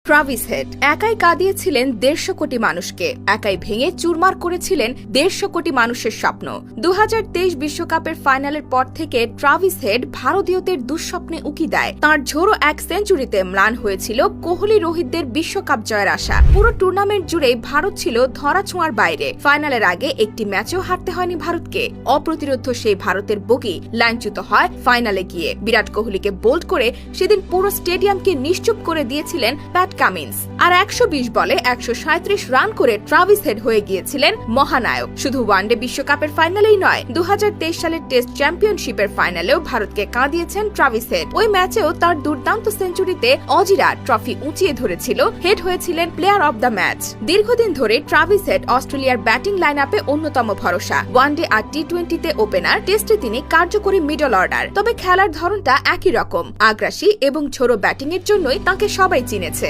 Travis head একাই কাঁদিয়েছিলেন 150 কোটি মানুষকে, একাই ভেঙে চুরমার করেছিলেন 150 কোটি মানুষের স্বপ্ন। 2023 বিশ্বকাপের ফাইনালের পর থেকে ট্রাভিস হেড ভারতীয়দের দুঃস্বপ্নে উকি দেয়। তাঁর ঝোড়ো এক সেঞ্চুরিতে ম্লান হয়েছিল কোহলি রোহিতদের বিশ্বকাপ জয়ের আশা। পুরো টুর্নামেন্ট জুড়েই ভারত ছিল ধরাছোঁয়ার বাইরে। ফাইনালের আগে একটি ম্যাচও হারতে হয়নি ভারতকে। অপ্রতিরোধ সেই ভারতের বগি লাইনচ্যুত হয় ফাইনালে গিয়ে। বিরাট কোহলিকে বোল্ড করে সেদিন পুরো স্টেডিয়ামকে নিশ্চুপ করে দিয়েছিলেন প্যাট কামিন্স। আর 120 বলে 137 রান করে ট্রাভিস হেড হয়ে গিয়েছিলেন মহানায়ক। শুধু ওয়ানডে বিশ্বকাপের ফাইনালেই নয়, 2023 সালের টেস্ট চ্যাম্পিয়নশিপের ফাইনালেও ভারতকে কাঁদিয়েছেন ট্রাভিস হেড। ওই ম্যাচেও তার দুর্দান্ত সেঞ্চুরিতে অজিরা ট্রফি উঁচিয়ে ধরেছিল। হেড হয়েছিলেন প্লেয়ার অব দ্য ম্যাচ। দীর্ঘদিন ধরে ট্রাভিস হেড অস্ট্রেলিয়ার ব্যাটিং লাইন আপে অন্যতম ভরসা। ওয়ানডে আর টি20তে ওপেনার, টেস্টে তিনি কার্যকরী মিডল অর্ডার। তবে খেলার ধরনটা একই রকম, আগ্রাসী এবং ঝোড়ো ব্যাটিং এর জন্যই তাকে সবাই চিনেছে।